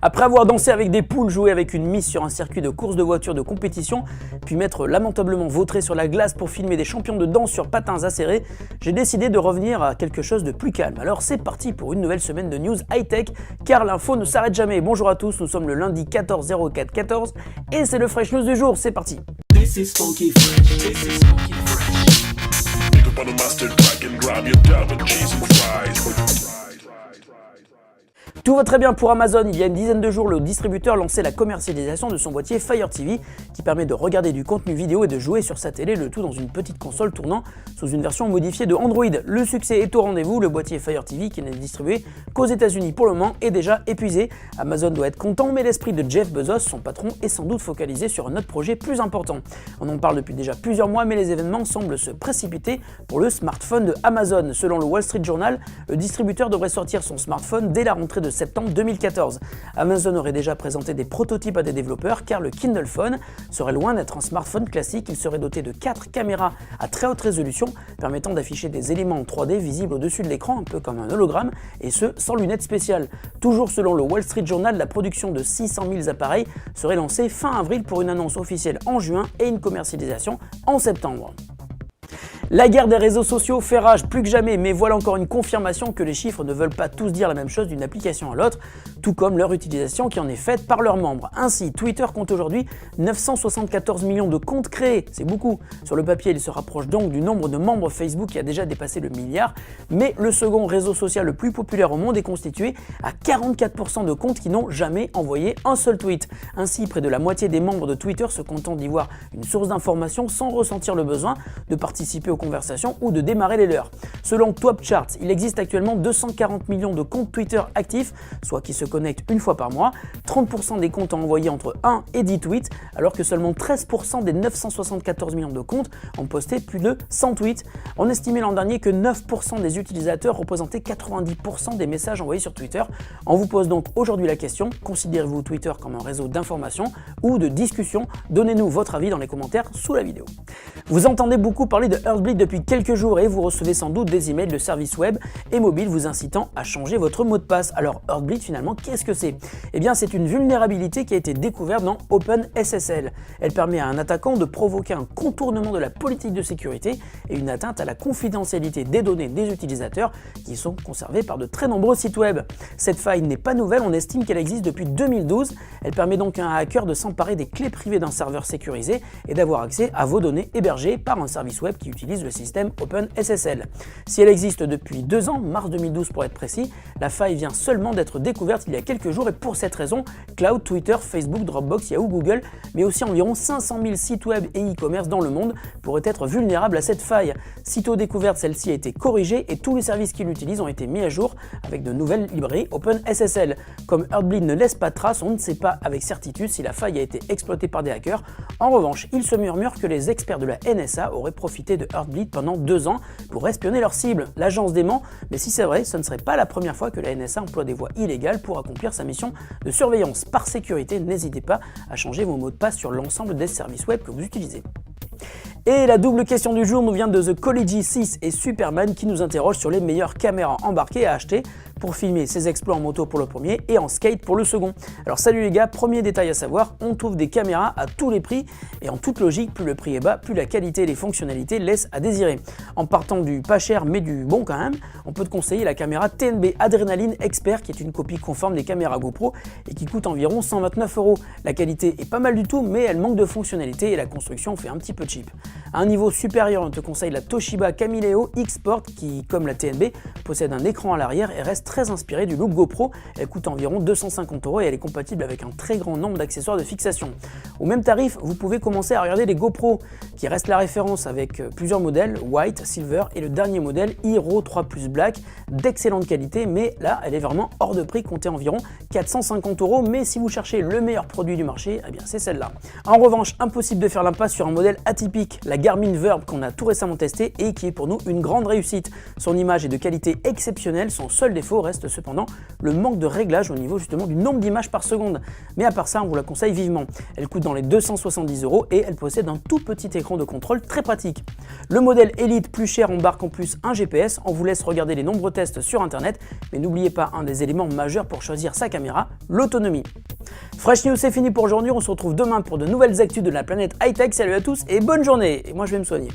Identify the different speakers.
Speaker 1: Après avoir dansé avec des poules, joué avec une miss sur un circuit de course de voitures de compétition, puis m'être lamentablement vautré sur la glace pour filmer des champions de danse sur patins acérés, j'ai décidé de revenir à quelque chose de plus calme. Alors c'est parti pour une nouvelle semaine de news high-tech, car l'info ne s'arrête jamais. Bonjour à tous, nous sommes le lundi 14/04/14 et c'est le Fresh News du jour, c'est parti.
Speaker 2: This is funky fresh. This is funky fresh. Pick up on a mustard pack and grab your double cheese and fries.
Speaker 1: Tout va très bien pour Amazon. Il y a une dizaine de jours, le distributeur lançait la commercialisation de son boîtier Fire TV qui permet de regarder du contenu vidéo et de jouer sur sa télé, le tout dans une petite console tournant sous une version modifiée de Android. Le succès est au rendez-vous, le boîtier Fire TV qui n'est distribué qu'aux États-Unis pour le moment est déjà épuisé. Amazon doit être content, mais l'esprit de Jeff Bezos, son patron, est sans doute focalisé sur un autre projet plus important. On en parle depuis déjà plusieurs mois, mais les événements semblent se précipiter pour le smartphone de Amazon. Selon le Wall Street Journal, le distributeur devrait sortir son smartphone dès la rentrée de septembre 2014. Amazon aurait déjà présenté des prototypes à des développeurs car le Kindle Phone serait loin d'être un smartphone classique. Il serait doté de 4 caméras à très haute résolution permettant d'afficher des éléments en 3D visibles au-dessus de l'écran, un peu comme un hologramme, et ce sans lunettes spéciales. Toujours selon le Wall Street Journal, la production de 600 000 appareils serait lancée fin avril pour une annonce officielle en juin et une commercialisation en septembre. La guerre des réseaux sociaux fait rage plus que jamais, mais voilà encore une confirmation que les chiffres ne veulent pas tous dire la même chose d'une application à l'autre, tout comme leur utilisation qui en est faite par leurs membres. Ainsi, Twitter compte aujourd'hui 974 millions de comptes créés, c'est beaucoup. Sur le papier, il se rapproche donc du nombre de membres Facebook qui a déjà dépassé le milliard, mais le second réseau social le plus populaire au monde est constitué à 44% de comptes qui n'ont jamais envoyé un seul tweet. Ainsi, près de la moitié des membres de Twitter se contentent d'y voir une source d'information sans ressentir le besoin de participer aux conversations ou de démarrer les leurs. Selon Top Charts, il existe actuellement 240 millions de comptes Twitter actifs, soit qui se connectent une fois par mois. 30% des comptes ont envoyé entre 1 et 10 tweets, alors que seulement 13% des 974 millions de comptes ont posté plus de 100 tweets. On estimait l'an dernier que 9% des utilisateurs représentaient 90% des messages envoyés sur Twitter. On vous pose donc aujourd'hui la question, considérez-vous Twitter comme un réseau d'information ou de discussion? Donnez-nous votre avis dans les commentaires sous la vidéo. Vous entendez beaucoup parler de Heartbleed depuis quelques jours et vous recevez sans doute des emails de services web et mobiles vous incitant à changer votre mot de passe. Alors Heartbleed finalement, qu'est-ce que c'est? Eh bien c'est une vulnérabilité qui a été découverte dans OpenSSL. Elle permet à un attaquant de provoquer un contournement de la politique de sécurité et une atteinte à la confidentialité des données des utilisateurs qui sont conservées par de très nombreux sites web. Cette faille n'est pas nouvelle, on estime qu'elle existe depuis 2012. Elle permet donc à un hacker de s'emparer des clés privées d'un serveur sécurisé et d'avoir accès à vos données hébergées par un service web qui utilise le système OpenSSL. Si elle existe depuis 2 ans, mars 2012 pour être précis, la faille vient seulement d'être découverte il y a quelques jours et pour cette raison, Cloud, Twitter, Facebook, Dropbox, Yahoo, Google, mais aussi environ 500 000 sites web et e-commerce dans le monde pourraient être vulnérables à cette faille. Sitôt découverte, celle-ci a été corrigée et tous les services qui l'utilisent ont été mis à jour avec de nouvelles librairies OpenSSL. Comme Heartbleed ne laisse pas de traces, on ne sait pas avec certitude si la faille a été exploitée par des hackers. En revanche, il se murmure que les experts de la NSA auraient profité de Heartbleed pendant 2 ans pour espionner leur cible. L'agence dément, mais si c'est vrai, ce ne serait pas la première fois que la NSA emploie des voies illégales pour accomplir sa mission de surveillance. Par sécurité, n'hésitez pas à changer vos mots de passe sur l'ensemble des services web que vous utilisez. Et la double question du jour nous vient de The Collegy 6 et Superman qui nous interrogent sur les meilleures caméras embarquées à acheter pour filmer ses exploits en moto pour le premier et en skate pour le second. Alors salut les gars, premier détail à savoir, on trouve des caméras à tous les prix et en toute logique, plus le prix est bas, plus la qualité et les fonctionnalités laissent à désirer. En partant du pas cher mais du bon quand même, on peut te conseiller la caméra TNB Adrenaline Expert qui est une copie conforme des caméras GoPro et qui coûte environ 129 €. La qualité est pas mal du tout mais elle manque de fonctionnalités et la construction fait un petit peu cheap. À un niveau supérieur, on te conseille la Toshiba Camileo X-Sport qui, comme la TNB, possède un écran à l'arrière et reste très inspirée du look GoPro. Elle coûte environ 250 € et elle est compatible avec un très grand nombre d'accessoires de fixation. Au même tarif, vous pouvez commencer à regarder les GoPro qui restent la référence avec plusieurs modèles, White, Silver et le dernier modèle Hero 3 Plus Black, d'excellente qualité, mais là elle est vraiment hors de prix, comptez environ 450 €, mais si vous cherchez le meilleur produit du marché, eh bien c'est celle-là. En revanche, impossible de faire l'impasse sur un modèle atypique, la Garmin Verb qu'on a tout récemment testé et qui est pour nous une grande réussite. Son image est de qualité exceptionnelle, son seul défaut reste cependant le manque de réglage au niveau justement du nombre d'images par seconde. Mais à part ça, on vous la conseille vivement. Elle coûte dans les 270 € et elle possède un tout petit écran de contrôle très pratique. Le modèle Elite plus cher embarque en plus un GPS, on vous laisse regarder les nombreux tests sur internet, mais n'oubliez pas un des éléments majeurs pour choisir sa caméra, l'autonomie. Fresh News, c'est fini pour aujourd'hui, on se retrouve demain pour de nouvelles actus de la planète high-tech. Salut à tous et bonne journée. Et moi je vais me soigner.